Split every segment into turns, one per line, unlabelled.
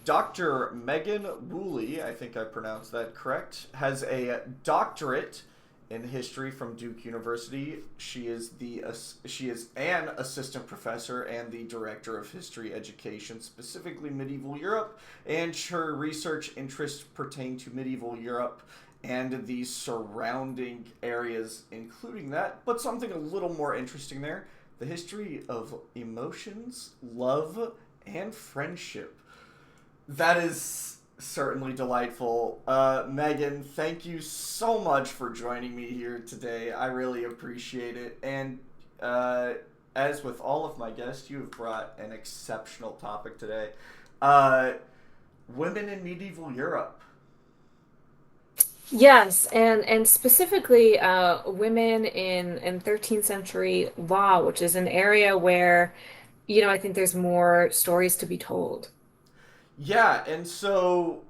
Dr. Megan Wooley, I think I pronounced that correct, has a doctorate in history from Duke University. She is an assistant professor and the director of history education, specifically medieval Europe, and her research interests pertain to medieval Europe and the surrounding areas, including that, but something a little more interesting there, the history of emotions, love, and friendship. That is certainly delightful. Megan, thank you so much for joining me here today. I really appreciate it. And uh, as with all of my guests, you have brought an exceptional topic today. Uh, Women in medieval Europe.
Yes, and specifically women in 13th century law, which is an area where, I think there's more stories to be told.
Yeah, and so,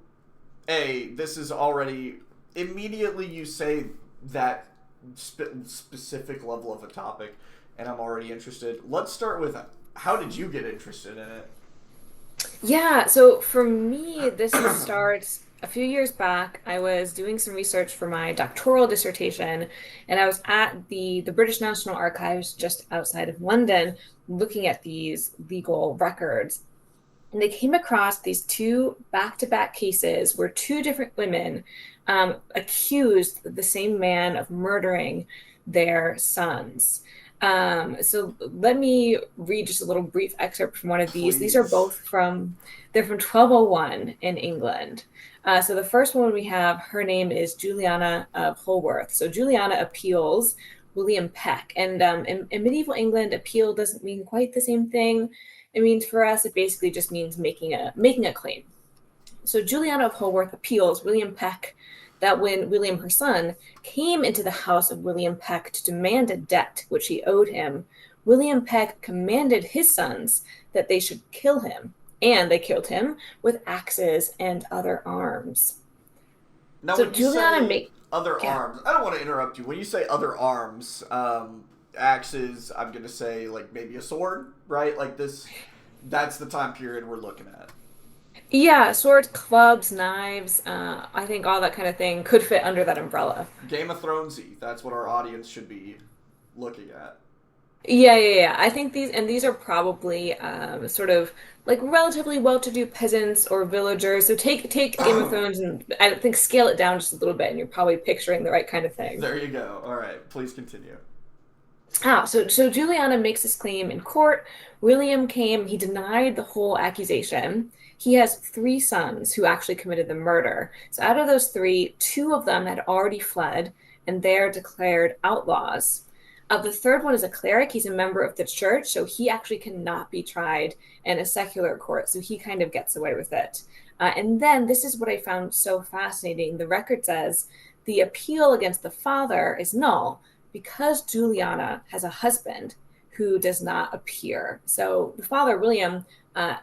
this is already immediately you say that specific level of a topic, and I'm already interested. Let's start with how did you get interested in it?
Yeah, so for me, this starts a few years back. I was doing some research for my doctoral dissertation, and I was at the British National Archives just outside of London looking at these legal records. And they came across these two back-to-back cases where two different women accused the same man of murdering their sons. So let me read just a little brief excerpt from one of these. These are
Please.
both they're from 1201 in England. So the first one we have, her name is Juliana of Holworth. So Juliana appeals William Peck. And in medieval England, appeal doesn't mean quite the same thing. It means for us, it basically just means making a claim. So Juliana of Holworth appeals William Peck that when William, her son, came into the house of William Peck to demand a debt which he owed him, William Peck commanded his sons that they should kill him, and they killed him with axes and other arms.
Now,
So
when you
Juliana
say
make
other
yeah.
arms, I don't want to interrupt you. When you say other arms, axes, I'm gonna say like maybe a sword, right? Like this. That's the time period we're looking at.
Yeah, swords, clubs, knives, I think all that kind of thing could fit under that umbrella.
Game of Thronesy. That's what our audience should be looking at.
Yeah. I think these are probably sort of like relatively well-to-do peasants or villagers. So take Game of Thrones and I think scale it down just a little bit, and you're probably picturing the right kind of thing.
There you go. All right, please continue.
So Juliana makes this claim in court. William came, he denied the whole accusation. He has three sons who actually committed the murder. So out of those three, two of them had already fled, and they're declared outlaws. The third one is a cleric. He's a member of the church, so he actually cannot be tried in a secular court. So he kind of gets away with it. And then this is what I found so fascinating. The record says the appeal against the father is null because Juliana has a husband who does not appear. So the father, William,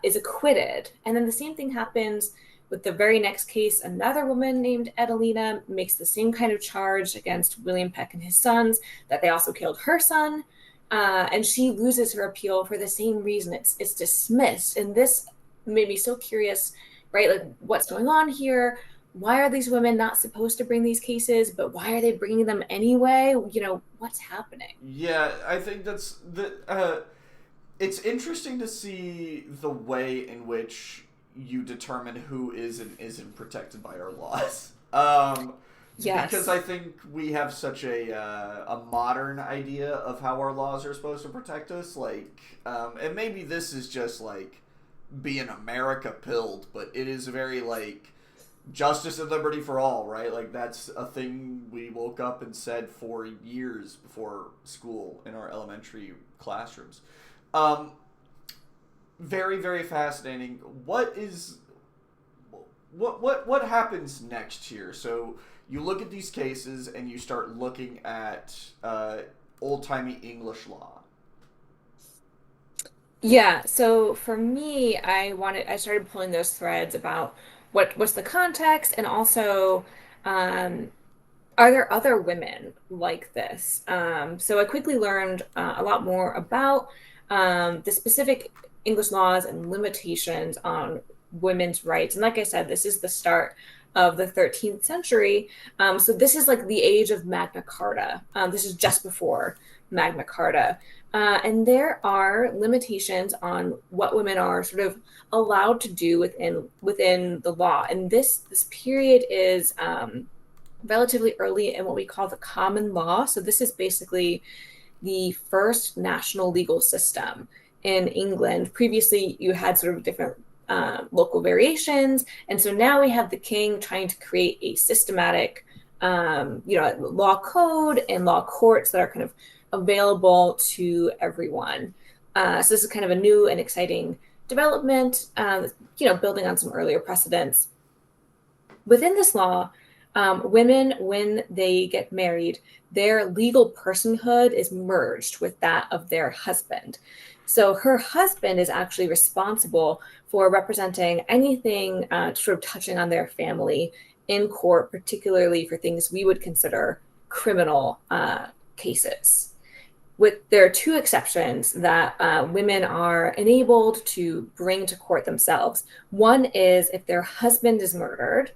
is acquitted. And then the same thing happens with the very next case. Another woman named Edelina makes the same kind of charge against William Peck and his sons that they also killed her son. And she loses her appeal for the same reason. It's dismissed. And this made me so curious, right? Like, what's going on here? Why are these women not supposed to bring these cases, but why are they bringing them anyway? What's happening?
Yeah, I think that's the. It's interesting to see the way in which you determine who is and isn't protected by our laws. Because
Yes.
I think we have such a modern idea of how our laws are supposed to protect us. Like, and maybe this is just like being America pilled, but it is very like justice and liberty for all, right? Like that's a thing we woke up and said for years before school in our elementary classrooms. Um, very very fascinating. What happens next here? So you look at these cases and you start looking at old timey English law.
Yeah, so for me, I started pulling those threads about what's the context and also um are there other women like this? So I quickly learned a lot more about the specific English laws and limitations on women's rights. And like I said, this is the start of the 13th century. So this is like the age of Magna Carta. This is just before Magna Carta. And there are limitations on what women are sort of allowed to do within the law. And this period is relatively early in what we call the common law. So this is basically the first national legal system in England. Previously, you had sort of different local variations, and so now we have the king trying to create a systematic, law code and law courts that are kind of available to everyone. So this is kind of a new and exciting development, building on some earlier precedents. Within this law, women, when they get married, their legal personhood is merged with that of their husband. So her husband is actually responsible for representing anything sort of touching on their family in court, particularly for things we would consider criminal cases. There are two exceptions that women are enabled to bring to court themselves. One is if their husband is murdered,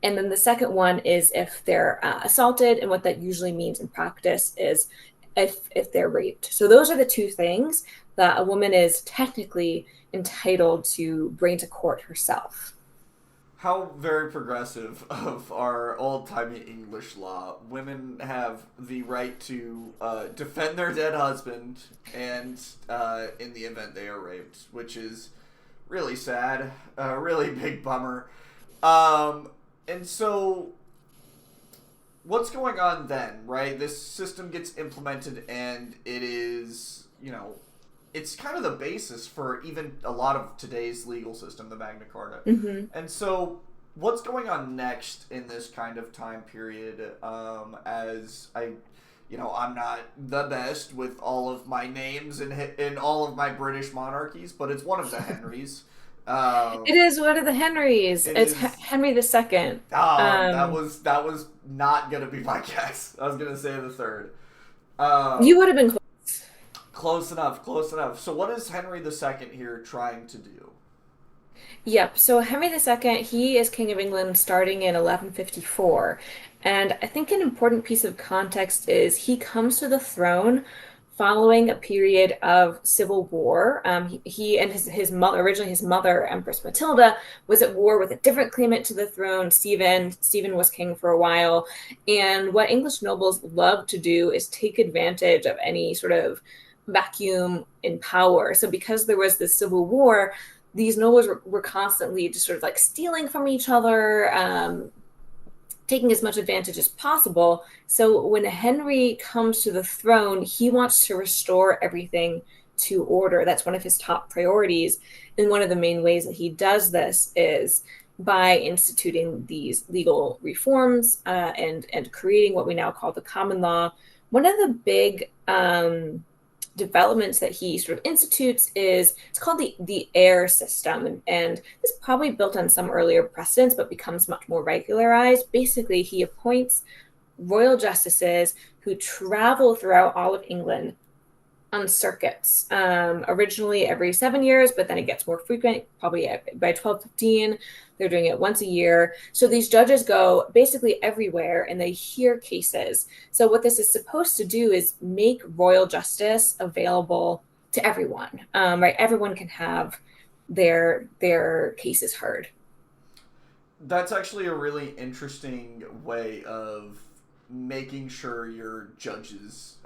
and then the second one is if they're assaulted, and what that usually means in practice is if they're raped. So those are the two things that a woman is technically entitled to bring to court herself.
How very progressive of our old-timey English law. Women have the right to defend their dead husband and in the event they are raped, which is really sad, a really big bummer. And so what's going on then, right? This system gets implemented and it is, it's kind of the basis for even a lot of today's legal system, the Magna Carta.
Mm-hmm.
And so what's going on next in this kind of time period, as I'm not the best with all of my names in all of my British monarchies, but it's one of the Henrys.
It is one of the Henrys. It's Henry II.
That was not gonna be my guess. I was gonna say the third.
You would have been close.
Close enough. So what is Henry II here trying to do?
Yep. So Henry II, he is King of England starting in 1154. And I think an important piece of context is he comes to the throne following a period of civil war. He and his mother, originally his mother, Empress Matilda, was at war with a different claimant to the throne, Stephen. Stephen was king for a while. And what English nobles love to do is take advantage of any sort of vacuum in power. So because there was this civil war, these nobles were constantly just sort of like stealing from each other, taking as much advantage as possible. So when Henry comes to the throne, he wants to restore everything to order. That's one of his top priorities. And one of the main ways that he does this is by instituting these legal reforms and creating what we now call the common law. One of the big developments that he sort of institutes is it's called the heir system, and this probably built on some earlier precedents but becomes much more regularized. Basically, he appoints royal justices who travel throughout all of England on circuits, originally every 7 years, but then it gets more frequent. Probably by 1215 they're doing it once a year. So these judges go basically everywhere and they hear cases. So what this is supposed to do is make royal justice available to everyone, right? Everyone can have their cases heard.
That's actually a really interesting way of making sure your judges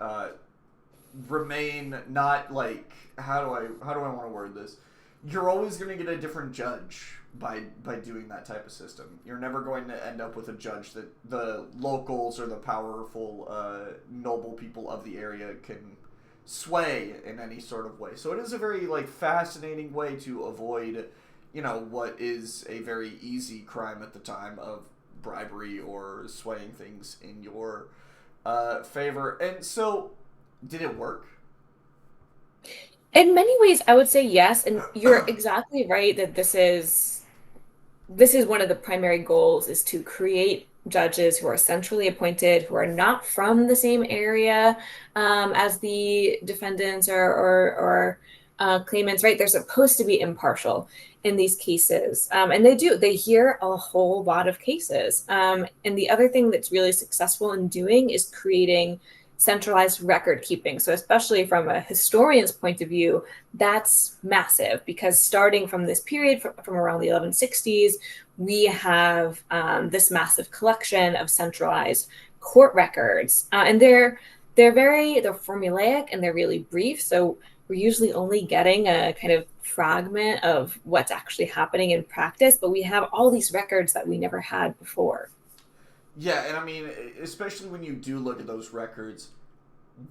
remain not like, how do I want to word this? You're always going to get a different judge by doing that type of system. You're never going to end up with a judge that the locals or the powerful noble people of the area can sway in any sort of way. So it is a very fascinating way to avoid what is a very easy crime at the time of bribery or swaying things in your favor. And so, did it work?
In many ways, I would say yes, and you're exactly right that this is one of the primary goals, is to create judges who are centrally appointed, who are not from the same area as the defendants or claimants, right? They're supposed to be impartial in these cases. And they hear a whole lot of cases. And the other thing that's really successful in doing is creating centralized record keeping. So especially from a historian's point of view, that's massive because starting from this period from around the 1160s, we have this massive collection of centralized court records. And they're formulaic and they're really brief. So we're usually only getting a kind of fragment of what's actually happening in practice, but we have all these records that we never had before.
Yeah, and I mean, especially when you do look at those records,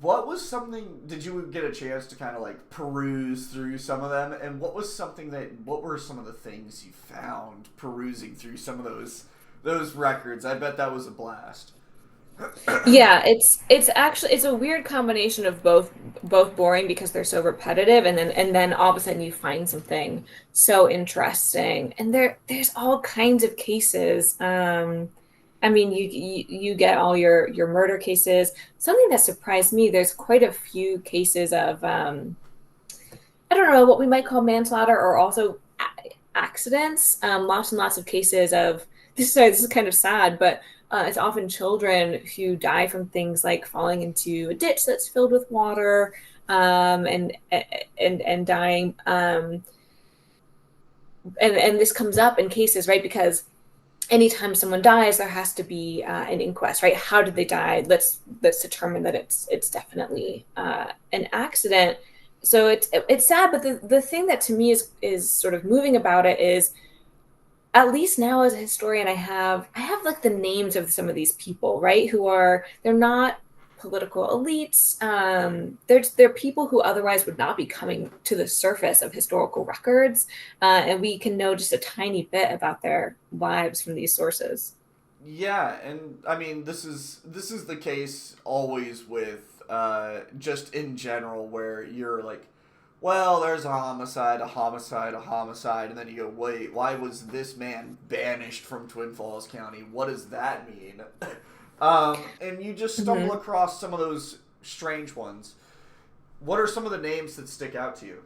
what was something, did you get a chance to kind of like peruse through some of them? And what were some of the things you found perusing through some of those records? I bet that was a blast.
Yeah, it's a weird combination of both boring because they're so repetitive, and then all of a sudden you find something so interesting. And there's all kinds of cases. I mean, you get all your murder cases. Something that surprised me, there's quite a few cases of I don't know what we might call manslaughter or also accidents. Lots and lots of cases of this is kind of sad, but it's often children who die from things like falling into a ditch that's filled with water, and dying. And this comes up in cases, right? Because anytime someone dies, there has to be an inquest, right? How did they die? Let's determine that it's definitely an accident. So it's sad, but the thing that to me is sort of moving about it is, at least now as a historian, I have like the names of some of these people, right? They're not political elites. They're people who otherwise would not be coming to the surface of historical records, and we can know just a tiny bit about their lives from these sources.
Yeah, and I mean, this is the case always with just in general, where you're like, well, there's a homicide, a homicide, a homicide, and then you go, wait, why was this man banished from Twin Falls County? What does that mean? And you just stumble
Hmm.
across some of those strange ones. What are some of the names that stick out to you?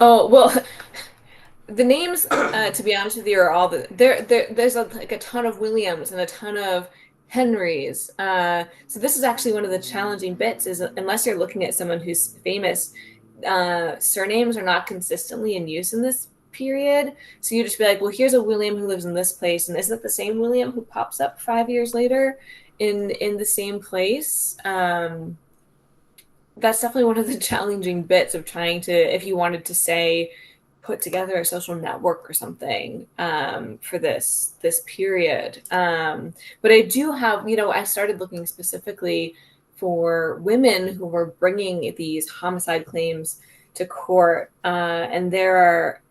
Oh well, the names, to be honest with you, are all there's like a ton of Williams and a ton of Henrys. So this is actually one of the challenging bits is unless you're looking at someone who's famous, surnames are not consistently in use in this period. So you just be like, well, here's a William who lives in this place, and isn't it the same William who pops up 5 years later in the same place? That's definitely one of the challenging bits of trying to, if you wanted to say, put together a social network or something, for this period. But I do have, I started looking specifically for women who were bringing these homicide claims to court, and there are,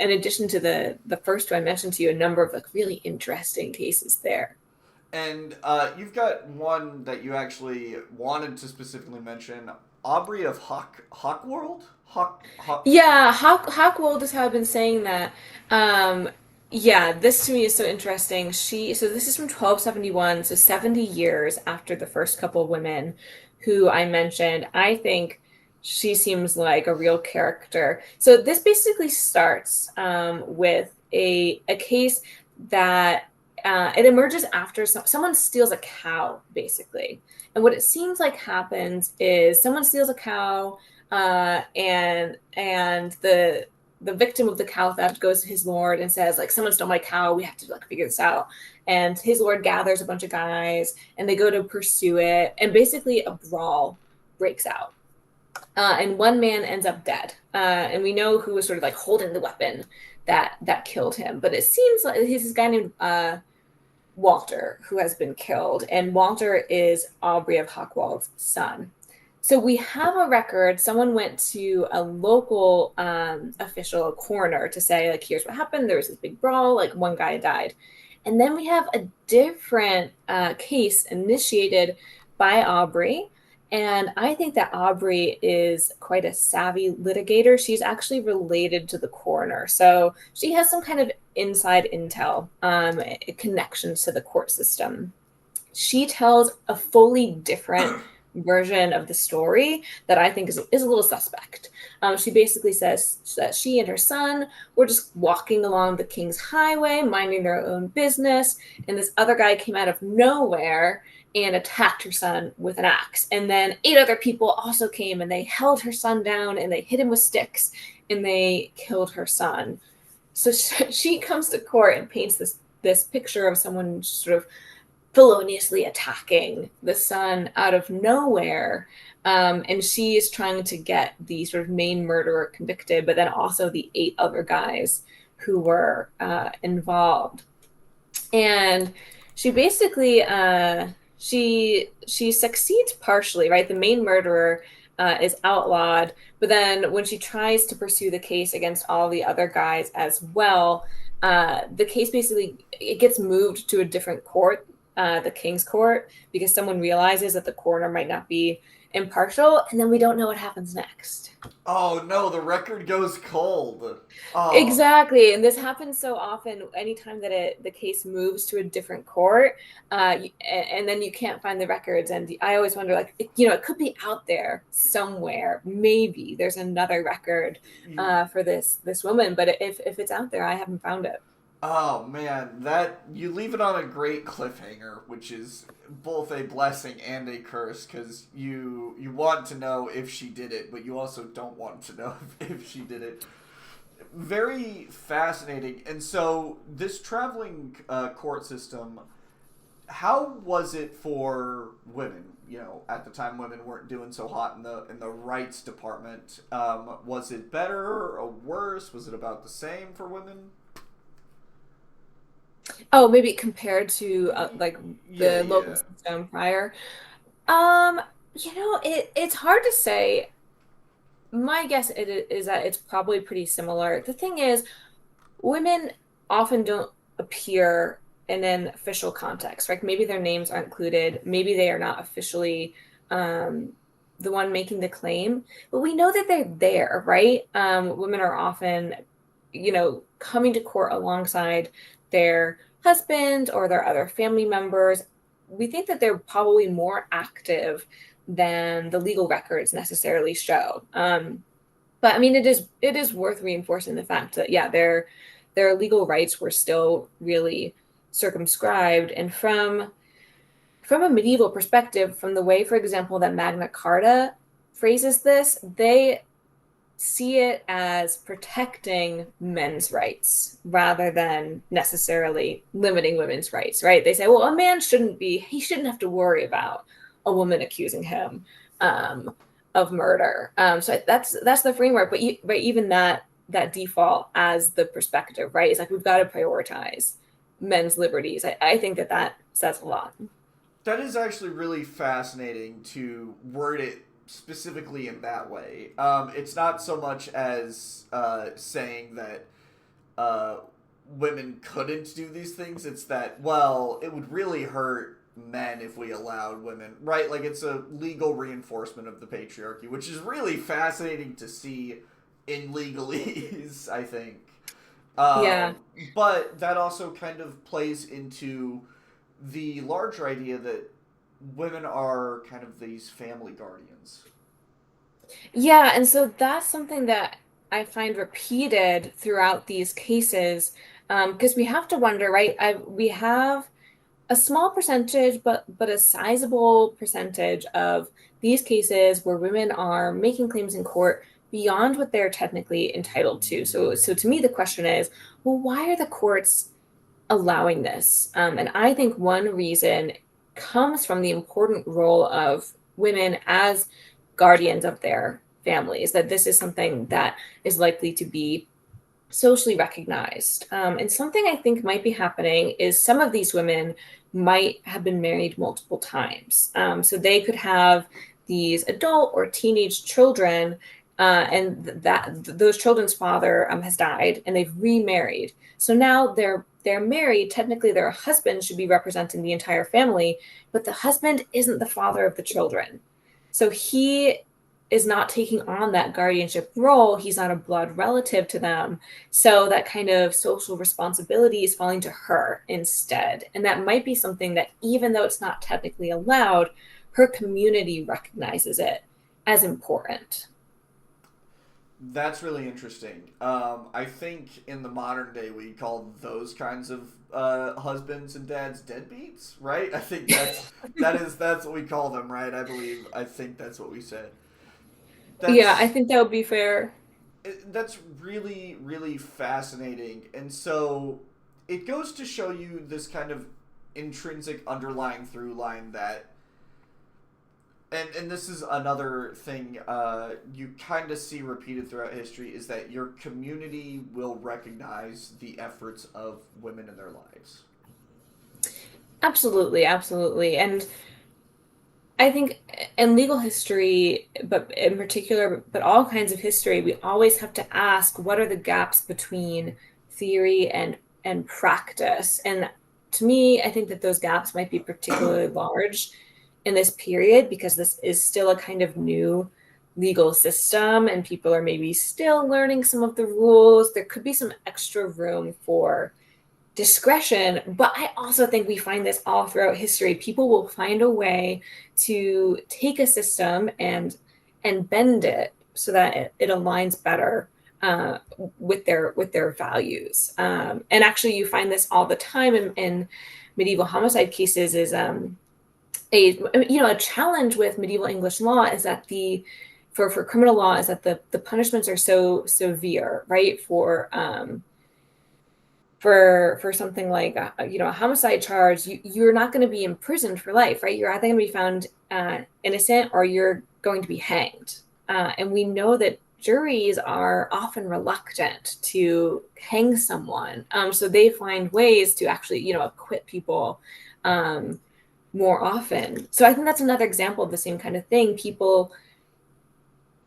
in addition to the first two I mentioned to you, a number of like really interesting cases there.
And you've got one that you actually wanted to specifically mention, Aubrey of Hawkworld? Hawk.
Yeah, how old is how I've been saying that. Um, yeah, this to me is so interesting. So this is from 1271, so 70 years after the first couple of women who I mentioned. I think she seems like a real character. So this basically starts with a case that it emerges after someone steals a cow, basically. And what it seems like happens is someone steals a cow, and the victim of the cow theft goes to his lord and says, like, someone stole my cow, we have to like figure this out. And his lord gathers a bunch of guys and they go to pursue it, and basically a brawl breaks out, and one man ends up dead, and we know who was sort of like holding the weapon that killed him, but it seems like he's this guy named Walter who has been killed, and Walter is Aubrey of Hawkwald's son. So we have a record. Someone went to a local official, a coroner, to say, like, here's what happened. There was this big brawl, like one guy died. And then we have a different case initiated by Aubrey. And I think that Aubrey is quite a savvy litigator. She's actually related to the coroner. So she has some kind of inside intel, connections to the court system. She tells a fully different version of the story that I think is a little suspect. She basically says that she and her son were just walking along the King's Highway, minding their own business, and this other guy came out of nowhere and attacked her son with an axe. And then 8 other people also came and they held her son down and they hit him with sticks and they killed her son. So she comes to court and paints this picture of someone sort of feloniously attacking the son out of nowhere. And she is trying to get the sort of main murderer convicted, but then also the 8 other guys who were involved. And she basically she succeeds partially, right? The main murderer is outlawed, but then when she tries to pursue the case against all the other guys as well, the case basically it gets moved to a different court, the King's Court, because someone realizes that the coroner might not be impartial, and then we don't know what happens next.
Oh no, the record goes cold. Oh,
Exactly, and this happens so often. Anytime that the case moves to a different court, and then you can't find the records, and I always wonder, like, it could be out there somewhere. Maybe there's another record for this woman, but if it's out there, I haven't found it.
oh man, that you leave it on a great cliffhanger, which is both a blessing and a curse, because you want to know if she did it, but you also don't want to know if she did it. Very fascinating. And so this traveling court system, how was it for women? At the time, women weren't doing so hot in the rights department. Was it better or worse? Was it about the same for women?
Oh, maybe compared to like
Yeah,
the local
yeah.
system prior. Um, it's hard to say. My guess is that it's probably pretty similar. The thing is, women often don't appear in an official context, right? Maybe their names aren't included. Maybe they are not officially um, the one making the claim, but we know that they're there, right? Women are often, coming to court alongside their husband or their other family members. We think that they're probably more active than the legal records necessarily show. But I mean, it is worth reinforcing the fact that yeah, their legal rights were still really circumscribed, and from a medieval perspective, from the way, for example, that Magna Carta phrases this, they see it as protecting men's rights rather than necessarily limiting women's rights, right? They say, well, a man he shouldn't have to worry about a woman accusing him um, of murder. So that's the framework, but even that default as the perspective, right? It's like we've got to prioritize men's liberties. I think that says a lot.
That is actually really fascinating to word it specifically in that way. It's not so much as saying that uh, women couldn't do these things. It's that, well, it would really hurt men if we allowed women, right? Like, it's a legal reinforcement of the patriarchy, which is really fascinating to see in legalese, I think.
Yeah.
Um, but that also kind of plays into the larger idea that women are kind of these family guardians.
Yeah, and so that's something that I find repeated throughout these cases, because we have to wonder, right? We have a small percentage, but a sizable percentage of these cases where women are making claims in court beyond what they're technically entitled to. So to me, the question is, well, why are the courts allowing this? And I think one reason comes from the important role of women as guardians of their families, that this is something that is likely to be socially recognized. And something I think might be happening is some of these women might have been married multiple times. So they could have these adult or teenage children, and those children's father has died, and they've remarried. So now they're married. Technically, their husband should be representing the entire family, but the husband isn't the father of the children. So he is not taking on that guardianship role. He's not a blood relative to them. So that kind of social responsibility is falling to her instead. And that might be something that, even though it's not technically allowed, her community recognizes it as important.
That's really interesting. I think in the modern day we call those kinds of husbands and dads deadbeats, right? I think that's what we call them, right? I think that's what we say.
Yeah, I
That's
think that would be fair.
that's really really fascinating, and so it goes to show you this kind of intrinsic underlying through line that and this is another thing you kind of see repeated throughout history is that your community will recognize the efforts of women in their lives.
Absolutely, absolutely. And I think in legal history, but in particular, but all kinds of history, we always have to ask what are the gaps between theory and practice. And to me, I think that those gaps might be particularly large in this period because this is still a kind of new legal system and people are maybe still learning some of the rules. There could be some extra room for discretion, but I also think we find this all throughout history. People will find a way to take a system and bend it so that it aligns better uh, with their values. And actually, you find this all the time in medieval homicide cases. Is a a challenge with medieval English law is that the for criminal law is that the punishments are so severe, right? For something like a homicide charge, you're not going to be imprisoned for life, right? You're either going to be found innocent or you're going to be hanged. And we know that juries are often reluctant to hang someone, so they find ways to actually acquit people um, more often. So I think that's another example of the same kind of thing. People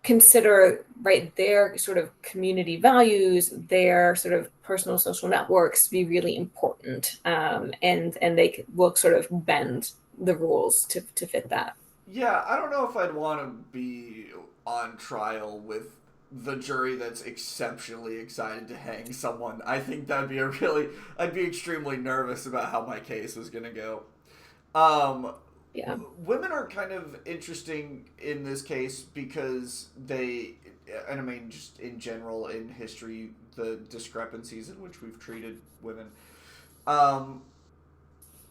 consider right their sort of community values, their sort of personal social networks to be really important, and they will sort of bend the rules to fit that.
Yeah, I don't know if I'd want to be on trial with the jury that's exceptionally excited to hang someone. I think that'd be I'd be extremely nervous about how my case was going to go. Um,
Yeah.
Women are kind of interesting in this case because and I mean, just in general in history, the discrepancies in which we've treated women, um,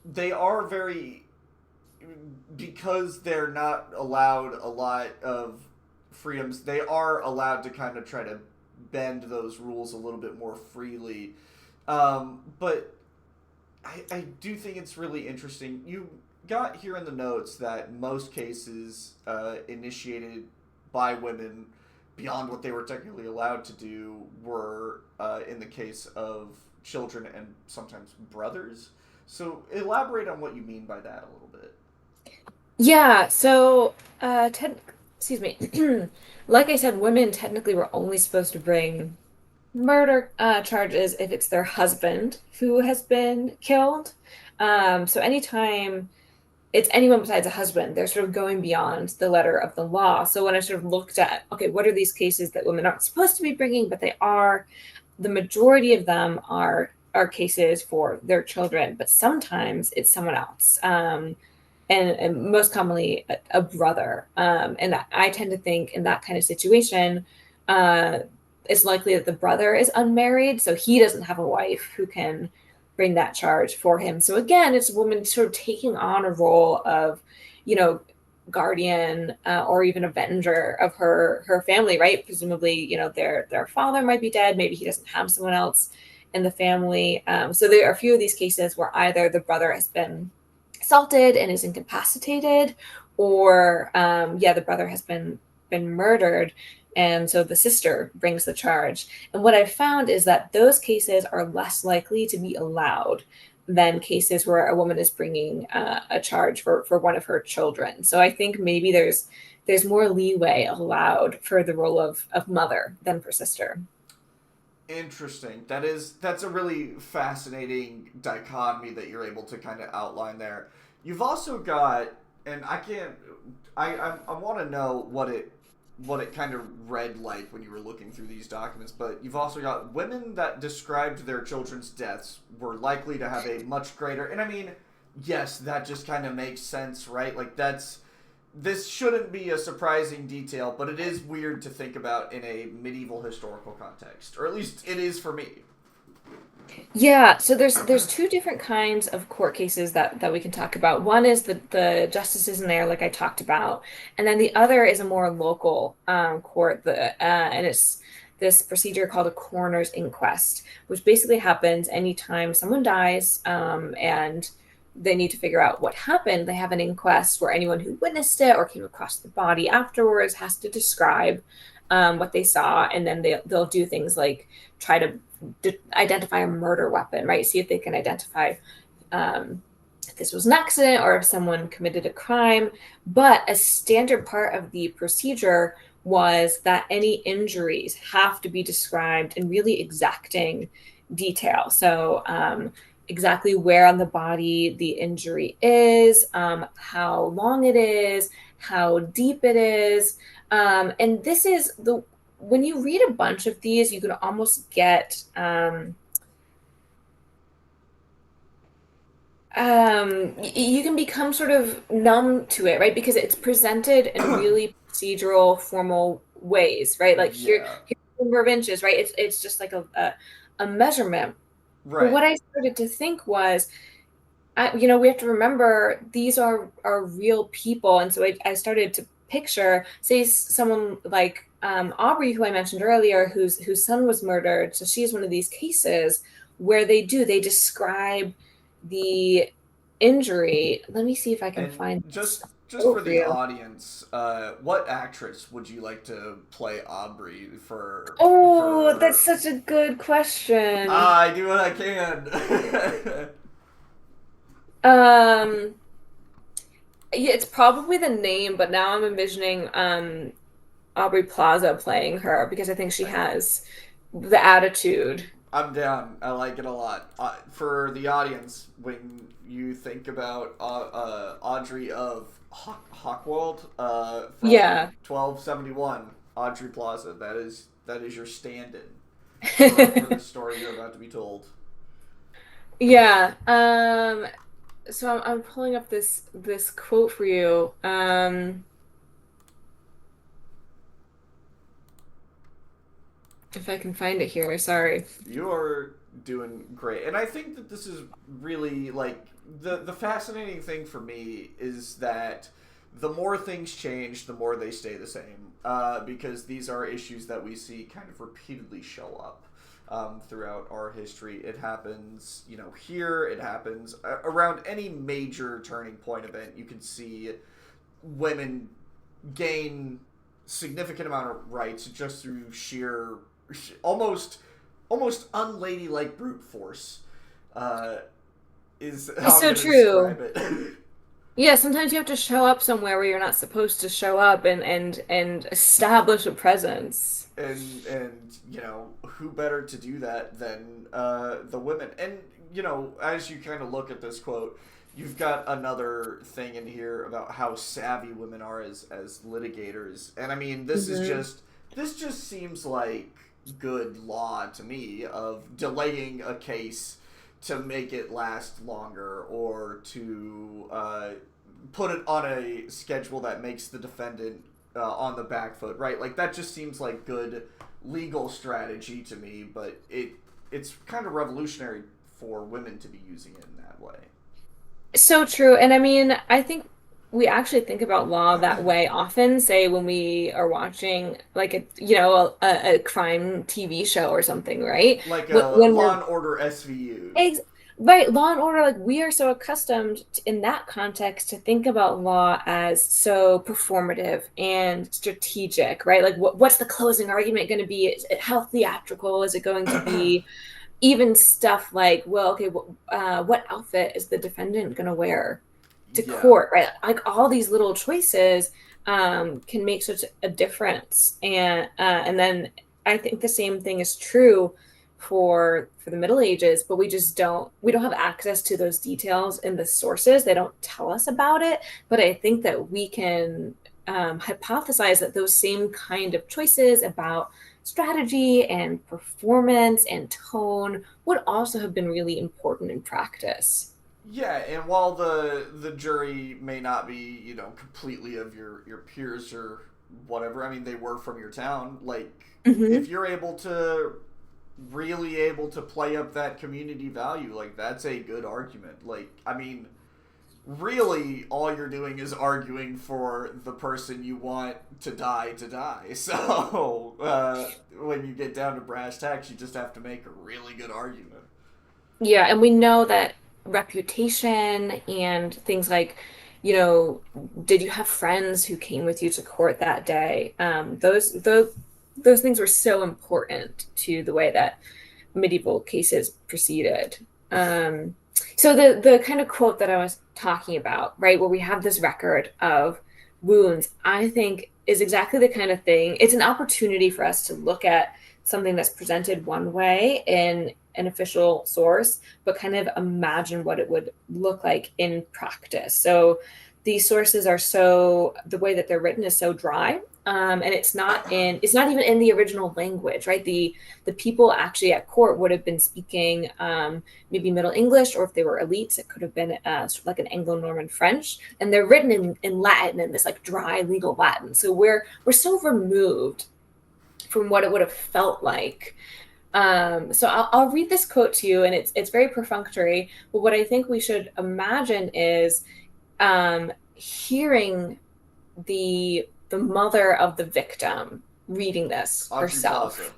they are very, because they're not allowed a lot of freedoms, they are allowed to kind of try to bend those rules a little bit more freely. But I do think it's really interesting. You got here in the notes that most cases initiated by women beyond what they were technically allowed to do were in the case of children and sometimes brothers. So elaborate on what you mean by that a little bit.
Yeah, so excuse me. Like I said, women technically were only supposed to bring murder charges if it's their husband who has been killed. So anytime it's anyone besides a husband, they're sort of going beyond the letter of the law. So when I sort of looked at, okay, what are these cases that women aren't supposed to be bringing, but they are, the majority of them are cases for their children, but sometimes it's someone else. And most commonly a brother. And I tend to think in that kind of situation, uh, it's likely that the brother is unmarried, so he doesn't have a wife who can bring that charge for him. So again, it's a woman sort of taking on a role of, you know, guardian or even avenger of her family, right? Presumably, their father might be dead. Maybe he doesn't have someone else in the family. So there are a few of these cases where either the brother has been assaulted and is incapacitated, or the brother has been murdered, and so the sister brings the charge. And what I've found is that those cases are less likely to be allowed than cases where a woman is bringing a charge for one of her children. So I think maybe there's more leeway allowed for the role of mother than for sister.
Interesting. That's a really fascinating dichotomy that you're able to kind of outline there. You've also got, and I can't, I want to know what it kind of read like when you were looking through these documents, but you've also got women that described their children's deaths were likely to have a much greater, and I mean, yes, that just kind of makes sense, right? Like this shouldn't be a surprising detail, but it is weird to think about in a medieval historical context, or at least it is for me.
Yeah, so there's two different kinds of court cases that we can talk about. One is the justices in there, like I talked about, and then the other is a more local court, and it's this procedure called a coroner's inquest, which basically happens anytime someone dies, and they need to figure out what happened. They have an inquest where anyone who witnessed it or came across the body afterwards has to describe what they saw, and then they'll do things like try to identify a murder weapon, right? See if they can identify if this was an accident or if someone committed a crime. But a standard part of the procedure was that any injuries have to be described in really exacting detail. So, exactly where on the body the injury is, how long it is, how deep it is. And this is when you read a bunch of these, you can almost get you can become sort of numb to it, right? Because it's presented in really procedural, formal ways, right? Like
Yeah.
here's the number of inches, right? It's just like a measurement. But
Right.
what I started to think was, we have to remember these are real people, and so I started to picture, say, someone like Aubrey, who I mentioned earlier, whose son was murdered. So she's one of these cases where they describe the injury. Let me see if I can
And
find this
just for
quote for
the
you.
audience, what actress would you like to play Aubrey
Oh, that's
for?
such a good question.
I do what I can.
Um, yeah, it's probably the name, but now I'm envisioning Aubrey Plaza playing her because I think she has the attitude.
I'm down. I like it a lot. For the audience, when you think about Audrey of Hawkworld from
Yeah.
1271, Audrey Plaza, that is your stand-in for the story you're about to be told.
Yeah. So I'm pulling up this quote for you. If I can find it here. Sorry.
You're doing great, and I think that this is really like the fascinating thing for me is that the more things change, the more they stay the same, because these are issues that we see kind of repeatedly show up throughout our history. It happens, here. It happens around any major turning point event. You can see women gain significant amount of rights just through sheer, almost unladylike brute force. Uh, is
It's
how I'm
so
going to
true.
describe it.
Yeah, sometimes you have to show up somewhere where you're not supposed to show up and establish a presence.
and who better to do that than the women? And as you kind of look at this quote, you've got another thing in here about how savvy women are as litigators, and I mean
Hmm.
this just seems like good law to me of delaying a case to make it last longer or to put it on a schedule that makes the defendant on the back foot, right? Like that just seems like good legal strategy to me, but it's kind of revolutionary for women to be using it in that way.
So true. And I mean, I think we actually think about law that way often, say when we are watching like a crime TV show or something, right?
Like a
When
Law
we're
and Order SVU.
ex right, Law and Order, like we are so accustomed in that context to think about law as so performative and strategic, right? Like what's the closing argument going to be? How theatrical is it going to be? Even stuff like, well, okay, what outfit is the defendant going to wear to
Yeah.
court, right? Like all these little choices can make such a difference. And then I think the same thing is true for the Middle Ages, but we don't have access to those details in the sources. They don't tell us about it, but I think that we can hypothesize that those same kind of choices about strategy and performance and tone would also have been really important in practice.
Yeah, and while the jury may not be, completely of your peers or whatever, I mean they were from your town, like
Hmm.
if you're able to really able to play up that community value, like that's a good argument. Like, I mean, really all you're doing is arguing for the person you want to die to die. So, when you get down to brass tacks, you just have to make a really good argument.
Yeah, and we know that reputation and things like, did you have friends who came with you to court that day? Those things were so important to the way that medieval cases proceeded. So the kind of quote that I was talking about, right, where we have this record of wounds, I think is exactly the kind of thing. It's an opportunity for us to look at something that's presented one way in an official source, but kind of imagine what it would look like in practice. So these sources are so the way that they're written is so dry, and it's not even in the original language, right? The people actually at court would have been speaking maybe Middle English, or if they were elites, it could have been sort of like an Anglo-Norman French, and they're written in Latin, in this like dry legal Latin. So we're so removed from what it would have felt like. So I'll read this quote to you, and it's very perfunctory. But what I think we should imagine is hearing the mother of the victim reading this
Audrey Plaza.
herself.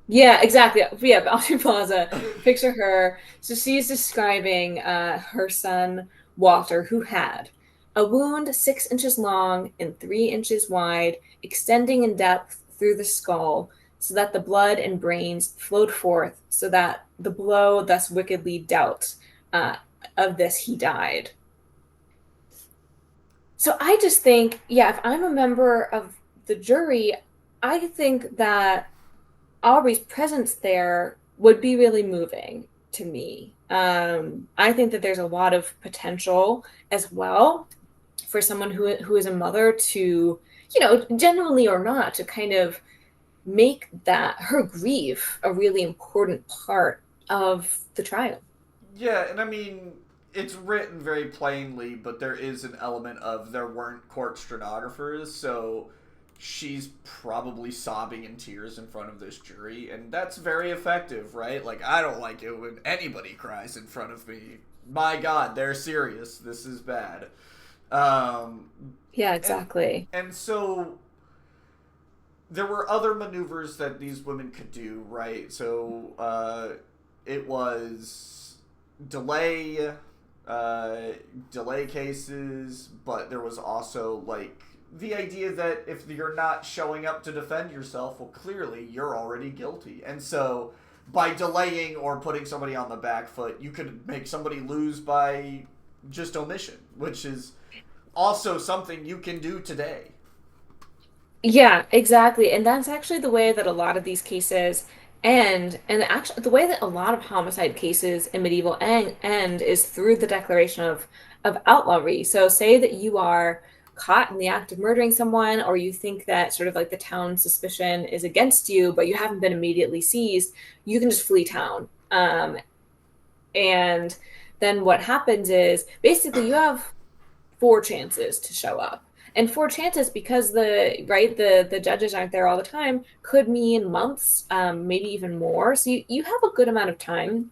Yeah, exactly. Yeah, Audrey Plaza. Picture her. So she's describing her son Walter, who had a wound 6 inches long and 3 inches wide, extending in depth through the skull, so that the blood and brains flowed forth, so that the blow thus wickedly dealt, uh, of this he died. So I just think, yeah, if I'm a member of the jury, I think that Aubrey's presence there would be really moving to me. I think that there's a lot of potential as well for someone who is a mother to, genuinely or not, to kind of make that her grief a really important part of the trial.
Yeah, and I mean, it's written very plainly, but there is an element of there weren't court stenographers, so she's probably sobbing in tears in front of this jury, and that's very effective, right? Like, I don't like it when anybody cries in front of me. My God, they're serious. This is bad. Um,
Yeah,
and
exactly.
and so there were other maneuvers that these women could do, right? So it was delay, uh, delay cases, but there was also like the idea that if you're not showing up to defend yourself, well, clearly you're already guilty, and so by delaying or putting somebody on the back foot, you could make somebody lose by just omission, which is also something you can do today.
Yeah, exactly. And that's actually the way that a lot of these cases end. And actually, the way that a lot of homicide cases in medieval end is through the declaration of outlawry. So, say that you are caught in the act of murdering someone, or you think that sort of like the town's suspicion is against you, but you haven't been immediately seized, you can just flee town. And then what happens is basically you have four chances to show up. And four chances, because the judges aren't there all the time, could mean months, maybe even more. So you have a good amount of time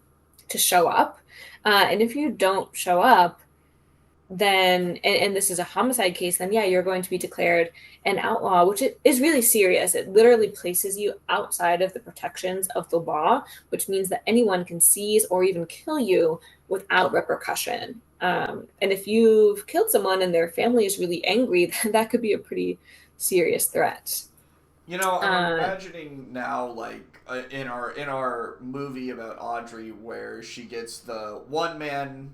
to show up. And if you don't show up, then and this is a homicide case, then yeah, you're going to be declared an outlaw, which is really serious. It literally places you outside of the protections of the law, which means that anyone can seize or even kill you without repercussion. And if you've killed someone and their family is really angry, then that could be a pretty serious threat.
I'm
Uh,
imagining now, like in our movie about Audrey, where she gets the one man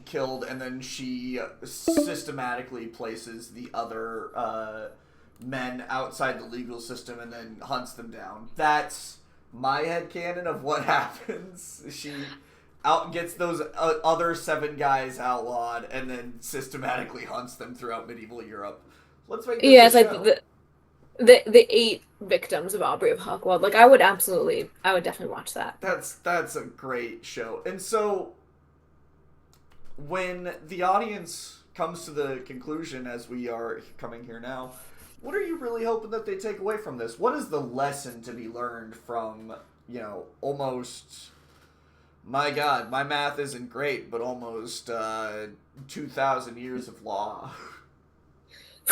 killed, and then she systematically places the other men outside the legal system, and then hunts them down. That's my headcanon of what happens. She out gets those other seven guys outlawed, and then systematically hunts them throughout medieval Europe. Let's make this
yeah,
a
it's like
show.
the eight victims of Aubrey of Hawkwold. Like I would definitely watch that.
That's a great show. And so when the audience comes to the conclusion, as we are coming here now, what are you really hoping that they take away from this? What is the lesson to be learned from, almost, my God, my math isn't great, but almost 2,000 years of law?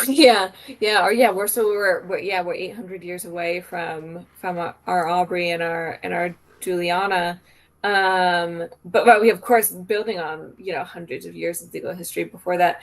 Yeah, yeah, or yeah, we're 800 years away from our Aubrey and our Juliana. But we of course building on, hundreds of years of legal history before that.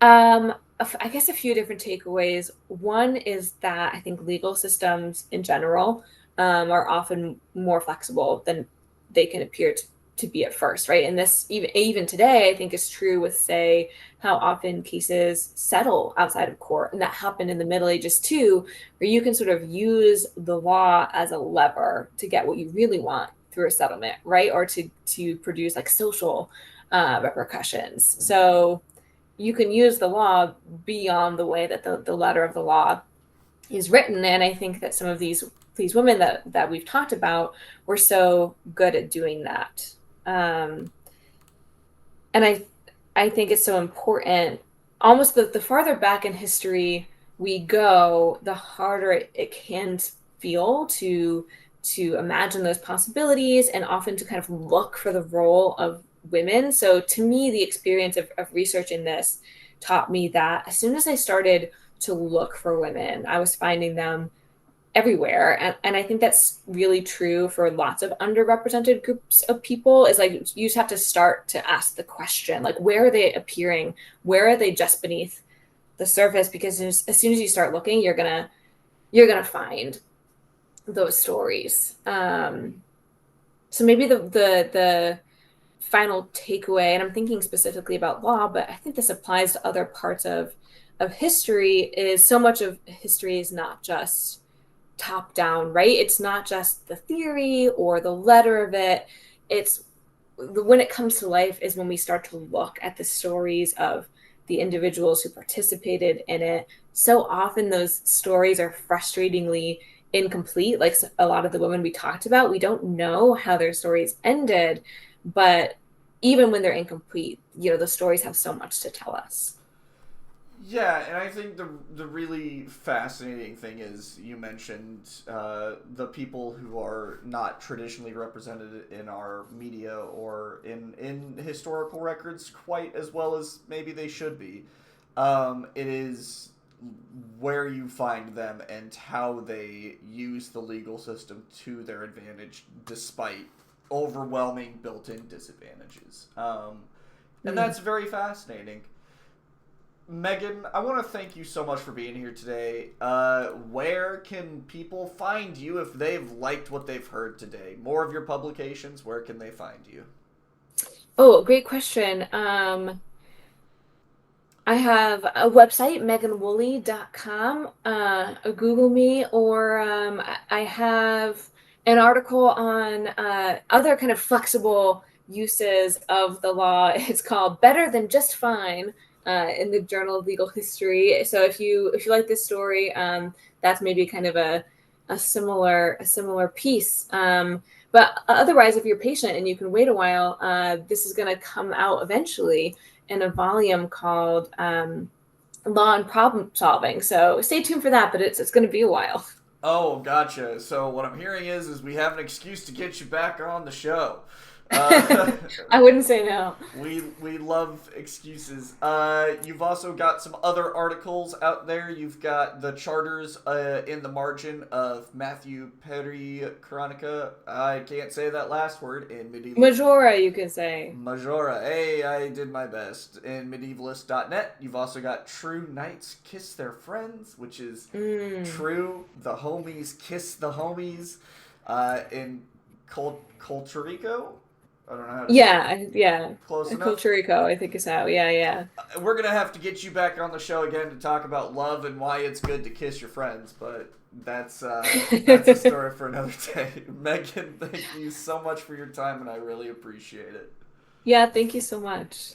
I guess a few different takeaways. One is that I think legal systems in general are often more flexible than they can appear to be at first, right? And this even today, I think is true with, say, how often cases settle outside of court, and that happened in the Middle Ages too, where you can sort of use the law as a lever to get what you really want through a settlement, right? Or to produce like social repercussions. So you can use the law beyond the way that the letter of the law is written. And I think that some of these women that we've talked about were so good at doing that. And I think it's so important. Almost the farther back in history we go, the harder it can feel to imagine those possibilities and often to kind of look for the role of women. So to me, the experience of researching this taught me that as soon as I started to look for women, I was finding them everywhere. And I think that's really true for lots of underrepresented groups of people, is like you just have to start to ask the question, like, where are they appearing? Where are they just beneath the surface? Because as soon as you start looking, you're gonna find those stories. So maybe the final takeaway, and I'm thinking specifically about law, but I think this applies to other parts of history, is so much of history is not just top down, right? It's not just the theory or the letter of it. It's when it comes to life is when we start to look at the stories of the individuals who participated in it. So often those stories are frustratingly incomplete. Like a lot of the women we talked about, we don't know how their stories ended, but even when they're incomplete, the stories have so much to tell us.
Yeah, and I think the really fascinating thing is you mentioned the people who are not traditionally represented in our media or in historical records quite as well as maybe they should be. It is where you find them and how they use the legal system to their advantage despite overwhelming built-in disadvantages. And
Mm.
that's very fascinating. Megan, I want to thank you so much for being here today. Where can people find you if they've liked what they've heard today? More of your publications, where can they find you?
Oh, great question. I have a website, meganwooley.com. Google me, or I have an article on other kind of flexible uses of the law. It's called "Better Than Just Fine" in the Journal of Legal History. So if you like this story, that's maybe kind of a similar piece. But otherwise, if you're patient and you can wait a while, this is going to come out eventually in a volume called Law and Problem Solving. So stay tuned for that, but it's going to be a while.
Oh, gotcha. So what I'm hearing is we have an excuse to get you back on the show. Uh,
I wouldn't say no.
we love excuses. You've also got some other articles out there. You've got the charters in the margin of Matthew Perry Chronica. I can't say that last word in medieval.
Majora, you could say.
Majora. Hey, I did my best. In medievalist.net, you've also got True Knights Kiss Their Friends, which is
Mm.
true. The homies kiss the homies. In Culturico. I don't know how to say it.
Yeah.
Close enough.
Costa Rico, I think is how. Yeah, yeah.
We're gonna have to get you back on the show again to talk about love and why it's good to kiss your friends, but that's a story for another day. Megan, thank you so much for your time, and I really appreciate it.
Yeah, thank you so much.